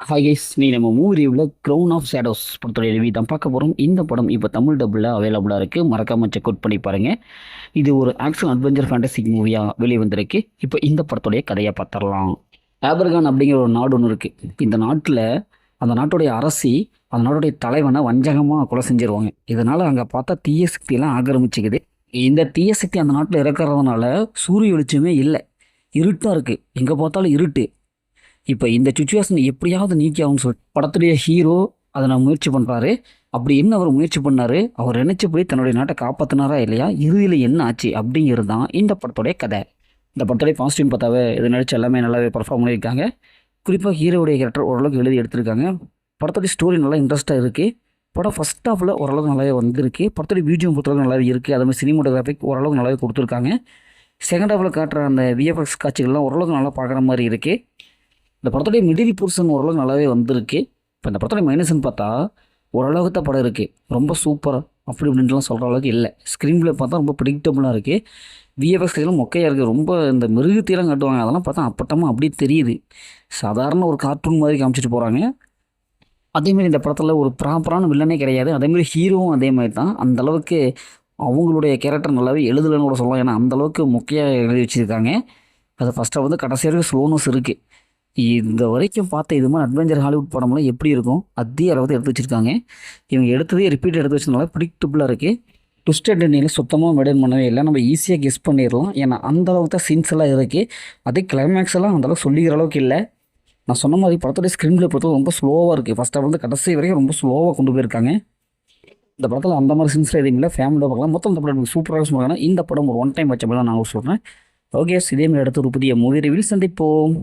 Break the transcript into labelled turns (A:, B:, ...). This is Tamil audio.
A: ஹாய் கைஸ், நீ நம்ம மூவி ரிவ்யூவில் க்ரௌன் ஆஃப் ஷேடோஸ் படத்தோட ரிவ்யூ தான் பார்க்க போகிறோம். இந்த படம் இப்போ தமிழ் டப்பில் அவைலபிளாக இருக்குது. மறக்காமல் செக் அவுட் பண்ணி பாருங்கள். இது ஒரு ஆக்ஷன் அட்வென்ச்சர் ஃபேண்டசிக் மூவியாக வெளியே வந்திருக்கு. இப்போ இந்த படத்துடைய கதையை பார்த்துடலாம். ஆபர்கான் அப்படிங்கிற ஒரு நாடு ஒன்று இருக்குது. இந்த நாட்டில் அந்த நாட்டுடைய அரசி அந்த நாட்டுடைய தலைவனை வஞ்சகமாக கொலை செஞ்சிருவாங்க. இதனால் அங்கே பார்த்தா தீய சக்தியெல்லாம் ஆக்கிரமிச்சிக்குது. இந்த தீய சக்தி அந்த நாட்டில் இறக்கறதுனால சூரிய வெளிச்சமே இல்லை, இருட்டாக இருக்குது, எங்கே பார்த்தாலும் இருட்டு. இப்போ இந்த சுச்சுவேஷன் எப்படியாவது நீக்கி ஆகும்னு சொல்லிட்டு படத்துடைய ஹீரோ அதை நான் முயற்சி பண்ணுறாரு. அப்படி என்ன அவர் முயற்சி பண்ணார், அவர் நினச்சபடி தன்னுடைய நாட்டை காப்பாற்றினாரா இல்லையா, இறுதியில் என்ன ஆச்சு அப்படிங்கிறது தான் இந்த படத்துடைய கதை. இந்த படத்துடைய பாசிட்டிவ் பார்த்தாவே இது நடிச்சு எல்லாமே நல்லாவே பர்ஃபார்ம் பண்ணியிருக்காங்க. குறிப்பாக ஹீரோடைய கேரக்டர் ஓரளவுக்கு எழுதி எடுத்திருக்காங்க. படத்துடைய ஸ்டோரி நல்லா இன்ட்ரெஸ்ட்டாக இருக்குது. படம் ஃபஸ்ட் ஹாஃபில் ஓரளவுக்கு நல்லாவே வந்திருக்கு. படத்துடைய பிஜிஎம் பொறுத்தளவுக்கு நல்லாவே இருக்குது. அதுமாதிரி சினிமோட்டோகிராஃபிக் ஓரளவுக்கு நல்லாவே கொடுத்துருக்காங்க. செகண்ட் ஹாஃபில் காட்டுற அந்த விஎஃப்எக்ஸ் காட்சிகள்லாம் ஓரளவுக்கு நல்லா பார்க்குற மாதிரி இருக்குது. இந்த படத்துடைய மிடில் போர்ஷன் ஓரளவுக்கு நல்லாவே வந்திருக்கு. இப்போ இந்த படத்துடைய மைனஸ்ன்னு பார்த்தா ஓரளவுக்கு தான் படம் இருக்குது, ரொம்ப சூப்பராக அப்படி இப்படின்ட்டுலாம் சொல்கிற அளவுக்கு இல்லை. ஸ்க்ரீன் பிளே பார்த்தா ரொம்ப ப்ரிடிக்டபுளாக இருக்குது. விஎஃப்எக்ஸ் எல்லாம் மொக்கையாக இருக்குது. ரொம்ப இந்த மிருகத்தையெல்லாம் காட்டுவாங்க, அதெல்லாம் பார்த்தா அப்பட்டமாக அப்படியே தெரியுது. சாதாரண ஒரு கார்ட்டூன் மாதிரி காமிச்சிட்டு போகிறாங்க. அதேமாதிரி இந்த படத்தில் ஒரு ப்ராப்பரான வில்லனே கிடையாது. அதேமாதிரி ஹீரோவும் அதே மாதிரி தான். அந்தளவுக்கு அவங்களுடைய கேரக்டர் நல்லாவே எழுதலைன்னு கூட சொல்லலாம். ஏன்னா அந்தளவுக்கு மொக்கையாக எழுதி வச்சுருக்காங்க. அது ஃபஸ்ட்டாக வந்து கடைசி வரைக்கும் ஸ்லோனஸ் இருக்குது. இந்த வரைக்கும் பார்த்த இது மாதிரி அட்வென்ச்சர் ஹாலிவுட் படம்லாம் எப்படி இருக்கும் அதே அளவுக்கு எடுத்து வச்சுருக்காங்க. இவங்க எடுத்ததே ரிப்பீட் எடுத்து வச்சதுனால ப்ரிடிக்டபுளாக இருக்குது. ட்விஸ்டட் எண்ணியில் சுத்தமாக மெயின்டைன் பண்ணவே இல்லை. நம்ம ஈஸியாக கெஸ் பண்ணிடலாம். ஏன்னா அந்த அளவுக்கு தான் சீன்ஸ் எல்லாம் இருக்குது. அதே கிளைமேக்ஸ் எல்லாம் அந்தளவுக்கு சொல்லிக்கிற அளவுக்கு இல்லை. நான் சொன்ன மாதிரி படத்துடைய ஸ்க்ரீன் பிளே பொறுத்தவரை ரொம்ப ஸ்லோவாக இருக்குது. ஃபஸ்ட் ஆஃப் வந்து கடைசி வரைக்கும் ரொம்ப ஸ்லோவாக கொண்டு போயிருக்காங்க. இந்த படத்தில் அந்த மாதிரி சீன்ஸில் எதுவும் இல்லை. ஃபேமிலியாக பார்க்கலாம். மொத்தம் இந்த படம் சூப்பராக சொல்லுவாங்க. இந்த படம் ஒரு ஒன் டைம் வச்ச மாதிரி தான் நான் சொல்கிறேன். ஓகே, இதேமாதிரி அடுத்த ஒரு புதிய மூவி ரிவ்யூ சந்திப்போம்.